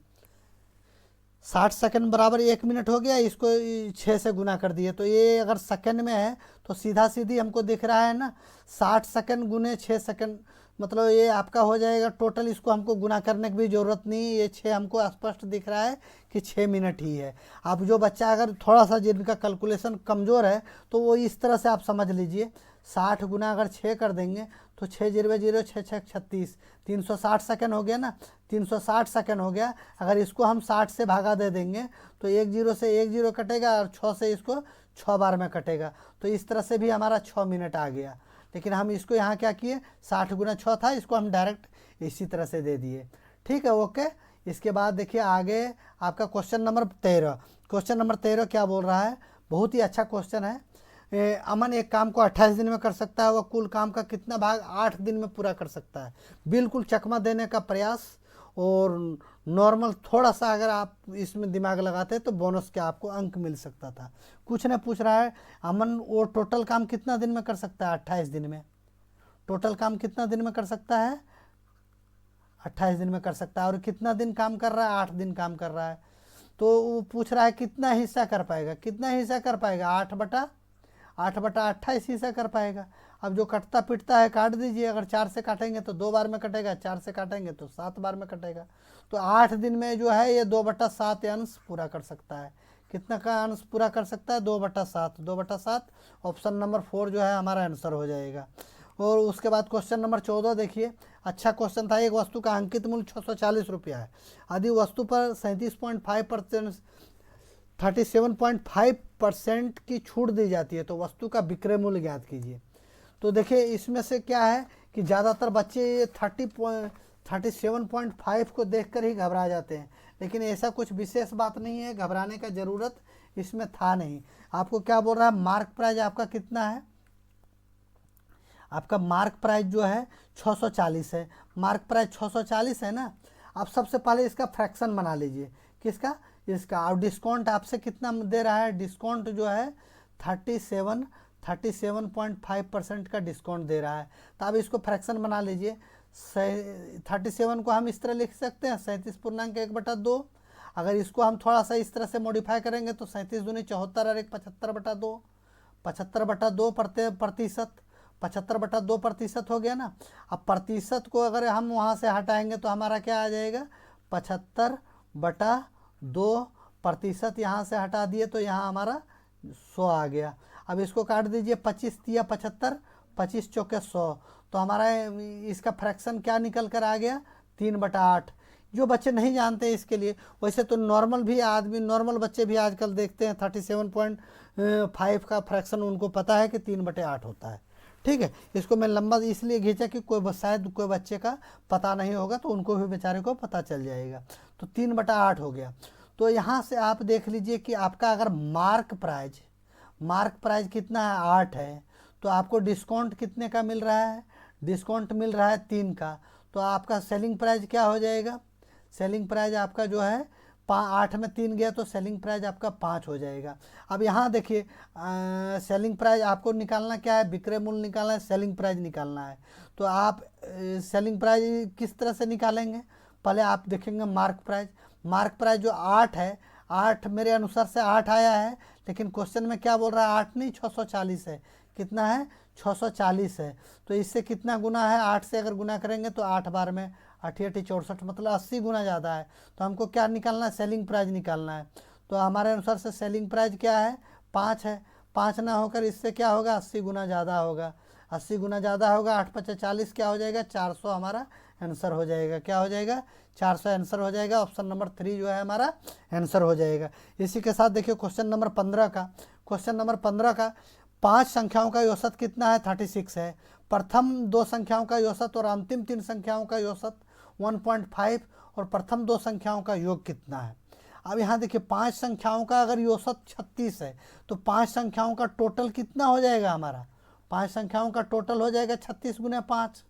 Speaker 1: 60 सेकंड बराबर 1 मिनट हो गया। इसको 6 से गुना कर दिए तो ये अगर सेकंड में है तो सीधा सीधी हमको दिख रहा है ना 60 सेकंड गुने 6 सेकंड, मतलब ये आपका हो जाएगा टोटल। इसको हमको गुना करने की भी ज़रूरत नहीं, ये 6 हमको स्पष्ट दिख रहा है कि 6 मिनट ही है। अब जो बच्चा अगर थोड़ा सा जिनका कैलकुलेशन कमज़ोर है तो वो इस तरह से आप समझ लीजिए, 60 गुना अगर 6 कर देंगे तो 6 0 0 6 6 36, 360 सेकंड हो गया ना, 360 सेकंड हो गया। अगर इसको हम 60 से भागा दे देंगे तो 1 0 से 1 0 कटेगा और 6 से इसको 6 बार में कटेगा, तो इस तरह से भी हमारा 6 मिनट आ गया। लेकिन हम इसको यहाँ क्या किए 60 गुना 6 था, इसको हम डायरेक्ट इसी तरह से दे दिए। ठीक है, ओके। इसके बाद देखिए आगे आपका क्वेश्चन नंबर 13। क्वेश्चन नंबर 13 क्या बोल रहा है, बहुत ही अच्छा क्वेश्चन है। अमन एक काम को 28 दिन में कर सकता है, वह कुल काम का कितना भाग 8 दिन में पूरा कर सकता है। बिल्कुल चकमा देने का प्रयास और नॉर्मल थोड़ा सा अगर आप इसमें दिमाग लगाते तो बोनस के आपको अंक मिल सकता था। कुछ ने पूछ रहा है अमन वो टोटल काम कितना दिन में कर सकता है 28 दिन में, टोटल काम कितना दिन में कर सकता है 28 दिन में कर सकता है। और कितना दिन काम कर रहा है 8 दिन काम कर रहा है। तो वो पूछ रहा है कितना हिस्सा कर पाएगा, कितना हिस्सा कर पाएगा 8/28 हिस्सा कर पाएगा। अब जो कटता पिटता है काट दीजिए, अगर 4 से काटेंगे तो 2 बार में कटेगा, 4 से काटेंगे तो 7 बार में कटेगा। तो 8 दिन में जो है ये 2/7 अंश पूरा कर सकता है। कितना का अंश पूरा कर सकता है 2/7, 2/7 ऑप्शन नंबर 4 जो है हमारा आंसर हो जाएगा। और उसके बाद क्वेश्चन नंबर 14 देखिए, अच्छा क्वेश्चन था। एक वस्तु का अंकित मूल्य 640 रुपया है, यदि वस्तु पर 37.5% 37.5% की छूट दी जाती है तो वस्तु का विक्रय मूल्य ज्ञात कीजिए। तो देखिए इसमें से क्या है कि ज़्यादातर बच्चे ये 37.5 को देखकर ही घबरा जाते हैं, लेकिन ऐसा कुछ विशेष बात नहीं है, घबराने का ज़रूरत इसमें था नहीं। आपको क्या बोल रहा है, मार्क प्राइज आपका कितना है, आपका मार्क प्राइस जो है 640 है, मार्क प्राइस 640 है ना। आप सबसे पहले इसका फ्रैक्शन बना लीजिए, किसका, इसका। और डिस्काउंट आपसे कितना दे रहा है, डिस्काउंट जो है 37.5% का डिस्काउंट दे रहा है। तो आप इसको फ्रैक्शन बना लीजिए। 37 को हम इस तरह लिख सकते हैं 37.1/2। अगर इसको हम थोड़ा सा इस तरह से मॉडिफाई करेंगे तो 37 दूनी 74 और 1 75/2, 75/2 प्रतिशत, 75/2% हो गया ना। अब प्रतिशत को अगर हम वहाँ से हटाएंगे तो हमारा क्या आ जाएगा, 75/2%। यहाँ से हटा दिए तो यहाँ हमारा 100 आ गया। अब इसको काट दीजिए, 25 दिया 75, 25 चौके 100, तो हमारा इसका फ्रैक्शन क्या निकल कर आ गया, 3/8। जो बच्चे नहीं जानते इसके लिए, वैसे तो नॉर्मल भी आदमी, नॉर्मल बच्चे भी आजकल देखते हैं 37.5 का फ्रैक्शन उनको पता है कि 3/8 होता है। ठीक है, इसको मैं लंबा इसलिए खींचा कि शायद कोई बच्चे का पता नहीं होगा तो उनको भी बेचारे को पता चल जाएगा। तो 3/8 हो गया। तो यहाँ से आप देख लीजिए कि आपका अगर मार्क प्राइज कितना है, 8 है, तो आपको डिस्काउंट कितने का मिल रहा है, डिस्काउंट मिल रहा है 3 का। तो आपका सेलिंग प्राइस क्या हो जाएगा, सेलिंग प्राइस आपका जो है 8 में 3 गया तो सेलिंग प्राइस आपका 5 हो जाएगा। अब यहाँ देखिए सेलिंग प्राइस आपको निकालना क्या है, विक्रय मूल्य निकालना है, सेलिंग प्राइस निकालना है। तो आप सेलिंग प्राइस किस तरह से निकालेंगे, पहले आप देखेंगे मार्क प्राइस जो 8 है, 8 मेरे अनुसार से 8 आया है, लेकिन क्वेश्चन में क्या बोल रहा है, 8 नहीं 640 है। कितना है, 640 है। तो इससे कितना गुना है, 8 से अगर गुना करेंगे तो 8 बार में 8 64, मतलब 80 गुना ज़्यादा है। तो हमको क्या निकालना है, सेलिंग प्राइस निकालना है। तो हमारे अनुसार से सेलिंग प्राइस क्या है, 5 है। 5 ना होकर इससे क्या होगा, 80 गुना ज़्यादा होगा, 80 गुना ज़्यादा होगा। 8 × 40 क्या हो जाएगा, 400 हमारा आंसर हो जाएगा। क्या हो जाएगा, 400 आंसर हो जाएगा। ऑप्शन नंबर 3 जो है हमारा आंसर हो जाएगा। इसी के साथ देखिए क्वेश्चन नंबर 15 का, क्वेश्चन नंबर 15 का 5 संख्याओं का औसत कितना है, 36 है। प्रथम 2 संख्याओं का औसत और अंतिम 3 संख्याओं का औसत 1.5 और प्रथम 2 संख्याओं का योग कितना है। अब यहाँ देखिए 5 संख्याओं का अगर औसत 36 है तो 5 संख्याओं का टोटल कितना हो जाएगा हमारा, 5 संख्याओं का टोटल हो जाएगा 36 × 5,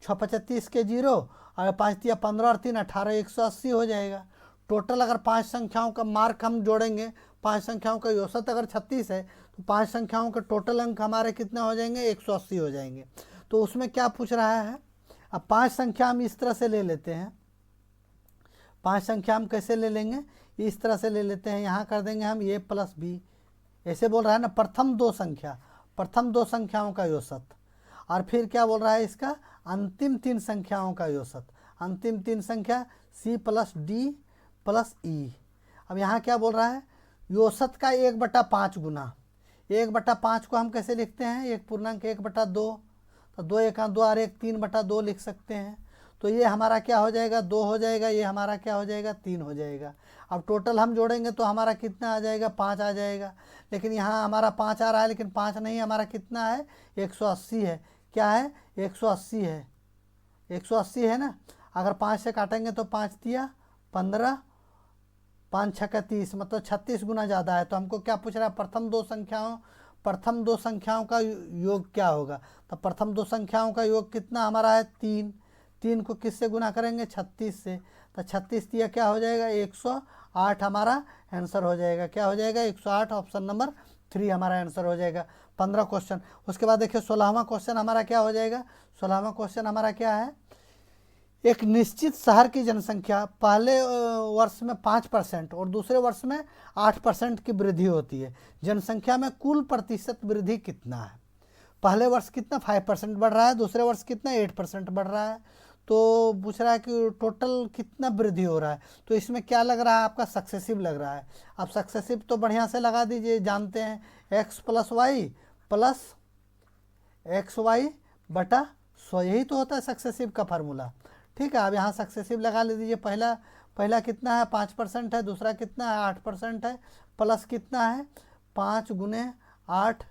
Speaker 1: 6 35 के 0 और 5 दिया 15 और 3 18, 180 हो जाएगा। टोटल अगर 5 संख्याओं का मार्क हम जोड़ेंगे, 5 संख्याओं का औसत अगर 36 है तो 5 संख्याओं के टोटल अंक हमारे कितना हो जाएंगे, 180 हो जाएंगे। तो उसमें क्या पूछ रहा है, अब 5 संख्या हम इस तरह से ले लेते हैं। 5 संख्या हम कैसे ले लेंगे, इस तरह से ले लेते हैं। यहाँ कर देंगे हम a + b, ऐसे बोल रहा है ना, प्रथम 2 संख्याओं का औसत, और फिर क्या बोल रहा है इसका अंतिम 3 संख्याओं का औसत, अंतिम 3 संख्या c + d + e। अब यहाँ क्या बोल रहा है, औसत का 1/5 गुना, 1/5 को हम कैसे लिखते हैं, 1/2, तो 2 × 2 और 1 3/2 लिख सकते हैं। तो ये हमारा क्या हो जाएगा, 2 हो जाएगा, ये हमारा क्या हो जाएगा, 3 हो जाएगा। अब टोटल हम जोड़ेंगे तो हमारा कितना आ जाएगा, 5 आ जाएगा। लेकिन यहाँ हमारा 5 आ रहा है, लेकिन 5 नहीं, हमारा कितना है, 180 है। क्या है, 180 है, 180 है ना। अगर 5 से काटेंगे तो 5 दिया 15, 5 × 6 30, मतलब 36 गुना ज़्यादा है। तो हमको क्या पूछ रहा है, प्रथम 2 संख्याओं का योग क्या होगा। तो प्रथम 2 संख्याओं का योग कितना हमारा है, 3। 3 को किससे गुना करेंगे, 36 से। तो 36 दिया क्या हो जाएगा, 108 हमारा आंसर हो जाएगा। क्या हो जाएगा, 108, ऑप्शन नंबर 3 हमारा आंसर हो जाएगा। 15 क्वेश्चन। उसके बाद देखिए 16वां क्वेश्चन हमारा क्या हो जाएगा, 16वां क्वेश्चन हमारा क्या है, एक निश्चित शहर की जनसंख्या पहले वर्ष में 5% और दूसरे वर्ष में 8% की वृद्धि होती है। जनसंख्या में कुल प्रतिशत वृद्धि कितना है। पहले वर्ष कितना 5% बढ़ रहा है, दूसरे वर्ष कितना 8% बढ़ रहा है। तो पूछ रहा है कि टोटल कितना वृद्धि हो रहा है। तो इसमें क्या लग रहा है, आपका सक्सेसिव लग रहा है। अब सक्सेसिव तो बढ़िया से लगा दीजिए, जानते हैं x + y + एक्स वाई बटा 100, यही तो होता है सक्सेसिव का फार्मूला। ठीक है, अब यहाँ सक्सेसिव लगा लीजिए। पहला कितना है 5% है, दूसरा कितना है 8% है, प्लस कितना है 5 गुने 8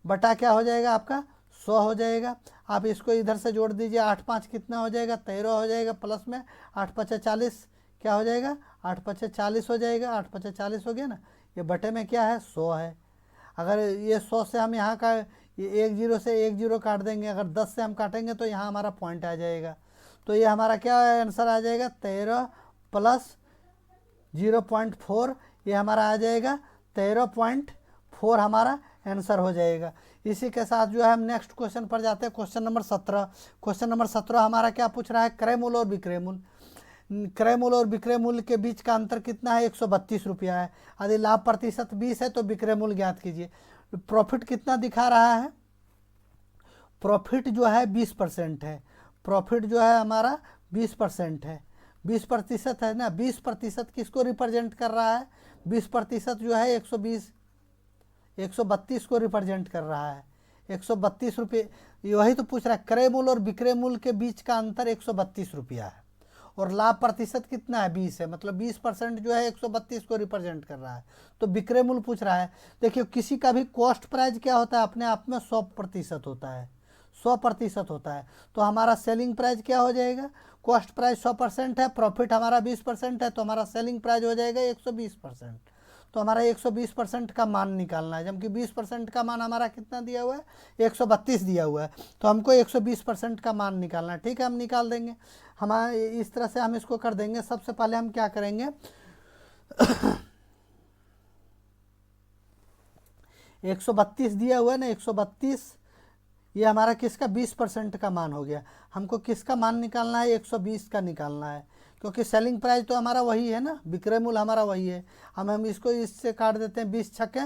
Speaker 1: बटा क्या हो जाएगा आपका 100 हो जाएगा। आप इसको इधर से जोड़ दीजिए, 8 5 कितना हो जाएगा 13 हो जाएगा, प्लस में 8 5 40 क्या हो जाएगा 8 5 40 हो जाएगा, 8 5 40 हो गया ना। ये बटे में क्या है 100 है। अगर ये 100 से हम यहाँ का ये 1 0 से 1 0 काट देंगे, अगर 10 से हम काटेंगे तो यहाँ हमारा पॉइंट आ जाएगा। तो ये हमारा क्या आंसर आ जाएगा 13 प्लस 0.4, ये हमारा आ जाएगा 13.4 हमारा आंसर हो जाएगा। इसी के साथ जो है हम नेक्स्ट क्वेश्चन पर जाते हैं, क्वेश्चन नंबर 17। क्वेश्चन नंबर 17 हमारा क्या पूछ रहा है, क्रय मूल्य और विक्रय मूल्य। क्रय मूल्य और विक्रय मूल्य के बीच का अंतर कितना है 132 रुपया है। यदि लाभ प्रतिशत 20 है तो विक्रय मूल्य ज्ञात कीजिए। प्रॉफिट कितना दिखा रहा है, प्रॉफिट जो है 20% है। प्रॉफिट जो है हमारा 20% है, 20% है ना। 20% किसको रिप्रेजेंट कर रहा है, 20% जो है 132 को रिप्रेजेंट कर रहा है। 132 रुपये, वही तो पूछ रहा है। क्रय मूल्य और विक्रय मूल्य के बीच का अंतर 132 रुपया है और लाभ प्रतिशत कितना है 20 है, मतलब 20% जो है 132 को रिप्रेजेंट कर रहा है। तो विक्रय मूल्य पूछ रहा है। देखिए किसी का भी कॉस्ट प्राइस क्या होता है अपने आप में 100% होता है, 100% होता है। तो हमारा सेलिंग प्राइस क्या हो जाएगा, कॉस्ट प्राइस 100% है, प्रॉफिट हमारा 20% है, तो हमारा सेलिंग प्राइस हो जाएगा 120%। तो हमारा 120% का मान निकालना है, जबकि 20% का मान हमारा कितना दिया हुआ है 132 दिया हुआ है, तो हमको 120% का मान निकालना है। ठीक है, हम निकाल देंगे। हमारे इस तरह से हम इसको कर देंगे। सबसे पहले हम क्या करेंगे 132 दिया हुआ है ना, 132 ये हमारा किसका 20% का मान हो गया। हमको किसका मान निकालना है 120 का निकालना है, क्योंकि सेलिंग प्राइस तो हमारा वही है ना, विक्रय मूल्य हमारा वही है। हम इसको इससे काट देते हैं 20 छक्के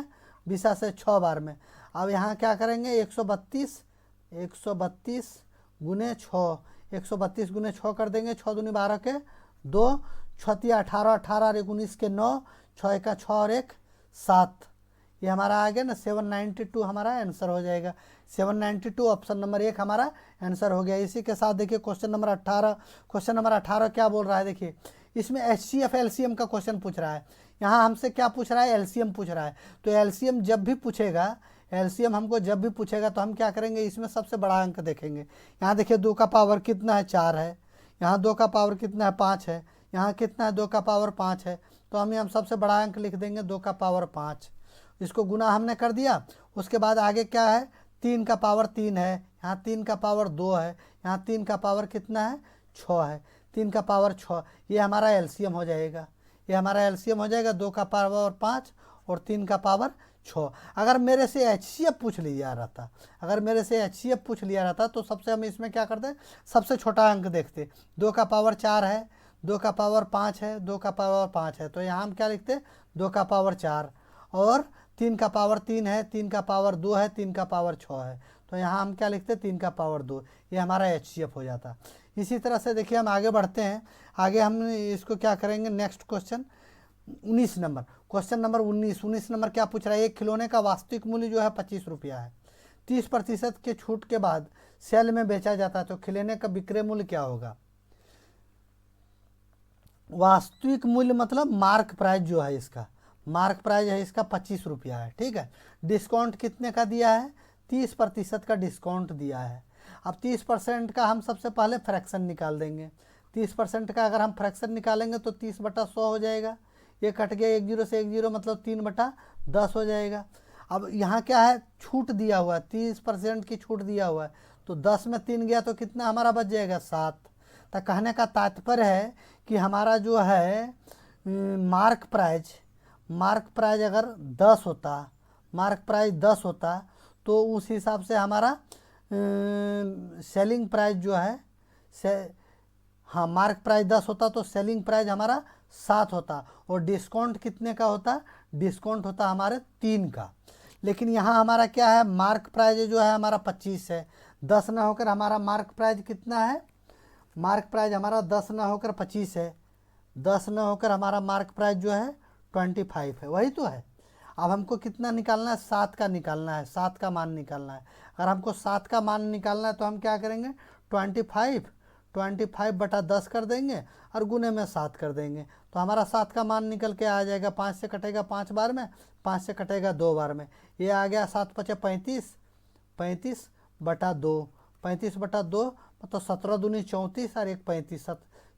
Speaker 1: 20 से 6 बार में। अब यहाँ क्या करेंगे 132 गुने 6, 132 गुने 6 कर देंगे। 6 दूनी 12 के 2, 6 18, 18 और 19 के 9, 6 का 6 और 1 7, ये हमारा आ गया ना 792 हमारा आंसर हो जाएगा। 792 ऑप्शन नंबर 1 हमारा आंसर हो गया। इसी के साथ देखिए क्वेश्चन नंबर 18। क्वेश्चन नंबर 18 क्या बोल रहा है, देखिए इसमें HCF LCM का क्वेश्चन पूछ रहा है। यहाँ हमसे क्या पूछ रहा है LCM पूछ रहा है। तो LCM जब भी पूछेगा, LCM हमको जब भी पूछेगा तो हम क्या करेंगे, इसमें सबसे बड़ा अंक देखेंगे। यहाँ देखिए 2 का पावर कितना है 4 है, यहाँ 2 का पावर कितना है 5 है, यहाँ कितना है 2 का पावर 5 है। तो हम सबसे बड़ा अंक लिख देंगे 2 का पावर 5। इसको गुना हमने कर दिया। उसके बाद आगे क्या है 3 का पावर 3 है, यहाँ 3 का पावर 2 है, यहाँ 3 का पावर कितना है 6 है, 3 का पावर 6। ये हमारा LCM हो जाएगा, ये हमारा LCM हो जाएगा 2 का पावर 5 और 3 का पावर 6। अगर मेरे से HCF पूछ लिया रहता, अगर मेरे से HCF पूछ लिया रहता तो सबसे हम इसमें क्या करते, सबसे छोटा अंक देखते। 2 का पावर 4 है, 2 का पावर 5 है, 2 का पावर 5 है, तो यहाँ हम क्या लिखते 2 का पावर 4 और 3 का पावर 3 है, 3 का पावर 2 है, 3 का पावर 6 है, तो यहाँ हम क्या लिखते 3 का पावर 2। ये हमारा HCF हो जाता। इसी तरह से देखिए हम आगे बढ़ते हैं। आगे हम इसको क्या करेंगे, next question 19 number, question number 19 number क्या पूछ रहा है, एक खिलौने का वास्तविक मूल्य जो है 25 रुपया है, 30% के छूट के बाद सेल में बेचा जाता है, तो खिलौने का विक्रय मूल्य क्या होगा। वास्तविक मूल्य मतलब मार्क प्राइस जो है, इसका मार्क प्राइस है इसका 25 रुपया है। ठीक है, डिस्काउंट कितने का दिया है 30% का डिस्काउंट दिया है। अब 30% का हम सबसे पहले फ्रैक्शन निकाल देंगे। 30% का अगर हम फ्रैक्शन निकालेंगे तो 30/100 हो जाएगा, ये कट गया 1 0 से 1 0 मतलब 3/10 हो जाएगा। अब यहाँ क्या है छूट दिया हुआ है, 30% की छूट दिया हुआ है, तो 10 में 3 गया तो कितना हमारा बच जाएगा 7। तो कहने का तात्पर्य है कि हमारा जो है मार्क प्राइस अगर 10 होता, मार्क प्राइस 10 होता तो उस हिसाब से हमारा सेलिंग प्राइस जो है हाँ मार्क प्राइस 10 होता तो सेलिंग प्राइस हमारा 7 होता और डिस्काउंट कितने का होता, डिस्काउंट होता हमारे 3 का। लेकिन यहाँ हमारा क्या है मार्क प्राइस जो है हमारा 25 है, 10 ना होकर हमारा मार्क प्राइस कितना है, मार्क प्राइस हमारा 10 ना होकर 25 है, 10 ना होकर हमारा मार्क प्राइस जो है 25 है, वही तो है। अब हमको कितना निकालना है, 7 का निकालना है, 7 का मान निकालना है। अगर हमको 7 का मान निकालना है तो हम क्या करेंगे, 25 बटा 10 कर देंगे और गुने में 7 कर देंगे, तो हमारा 7 का मान निकल के आ जाएगा। 5 से कटेगा 5 बार में, 5 से कटेगा 2 बार में, ये आ गया 7 पचे 35, 35 बटा 2, 35 बटा 2 मतलब 17 दूनी 34 और 1 35,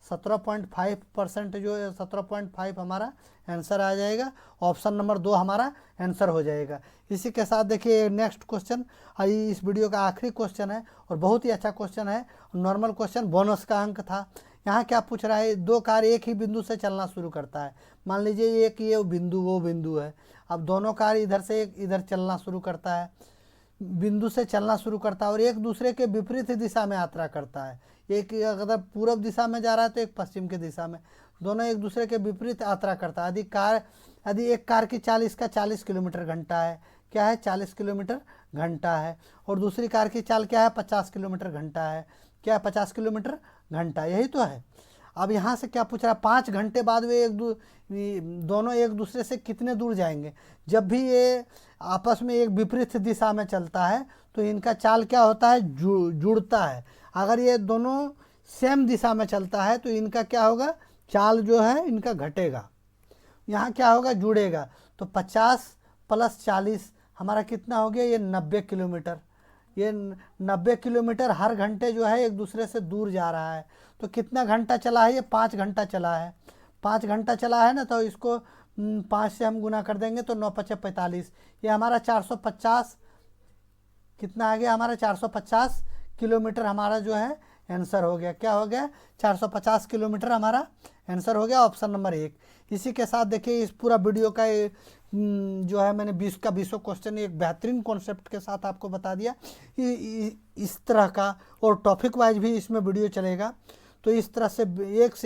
Speaker 1: 17.5% जो है 17.5 हमारा आंसर आ जाएगा। ऑप्शन नंबर 2 हमारा आंसर हो जाएगा। इसी के साथ देखिए नेक्स्ट क्वेश्चन, इस वीडियो का आखिरी क्वेश्चन है और बहुत ही अच्छा क्वेश्चन है, नॉर्मल क्वेश्चन, बोनस का अंक था। यहाँ क्या पूछ रहा है, 2 कार एक ही बिंदु से चलना शुरू करता है। मान लीजिए एक ये बिंदु वो बिंदु है, अब दोनों कार इधर से एक इधर चलना शुरू करता है, बिंदु से चलना शुरू करता है और एक दूसरे के विपरीत दिशा में यात्रा करता है। एक अगर पूर्व दिशा में जा रहा है तो एक पश्चिम की दिशा में, दोनों एक दूसरे के विपरीत यात्रा करता है। यदि एक कार की चाल इसका 40 किलोमीटर घंटा है, क्या है 40 किलोमीटर घंटा है, और दूसरी कार की चाल क्या है 50 किलोमीटर घंटा है, क्या है 50 किलोमीटर घंटा, यही तो है। अब यहाँ से क्या पूछ रहा है, 5 घंटे बाद वे दोनों एक दूसरे से कितने दूर जाएंगे। जब भी ये आपस में एक विपरीत दिशा में चलता है तो इनका चाल क्या होता है, जुड़ता है। अगर ये दोनों सेम दिशा में चलता है तो इनका क्या होगा, चाल जो है इनका घटेगा, यहाँ क्या होगा, जुड़ेगा। तो 50 प्लस 40 हमारा कितना हो गया, ये 90 किलोमीटर। ये 90 किलोमीटर हर घंटे जो है एक दूसरे से दूर जा रहा है। तो कितना घंटा चला है, ये 5 घंटा चला है। 5 घंटा चला है ना, तो इसको 5 से हम गुना कर देंगे तो 9 पचे 45, ये हमारा 450 कितना आ गया, हमारा 450 किलोमीटर हमारा जो है आंसर हो गया। क्या हो गया, 450 किलोमीटर हमारा आंसर हो गया, ऑप्शन नंबर 1। इसी के साथ देखिए इस पूरा वीडियो का जो है मैंने 20 का 20 क्वेश्चन एक बेहतरीन कॉन्सेप्ट के साथ आपको बता दिया। इस तरह का और टॉपिक वाइज भी इसमें वीडियो चलेगा, तो इस तरह से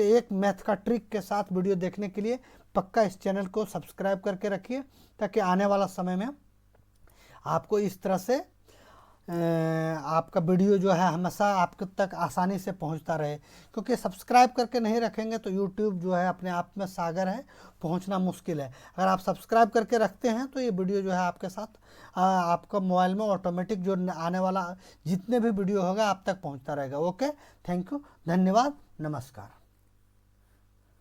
Speaker 1: एक मैथ का ट्रिक के साथ वीडियो देखने के लिए पक्का इस चैनल को सब्सक्राइब करके रखिए, ताकि आने वाला समय में आपको इस तरह से आपका वीडियो जो है हमेशा आपके तक आसानी से पहुंचता रहे। क्योंकि सब्सक्राइब करके नहीं रखेंगे तो यूट्यूब जो है अपने आप में सागर है, पहुंचना मुश्किल है। अगर आप सब्सक्राइब करके रखते हैं तो ये वीडियो जो है आपके साथ आपका मोबाइल में ऑटोमेटिक जो आने वाला जितने भी वीडियो होगा आप तक पहुंचता रहेगा। ओके, थैंक यू, धन्यवाद, नमस्कार।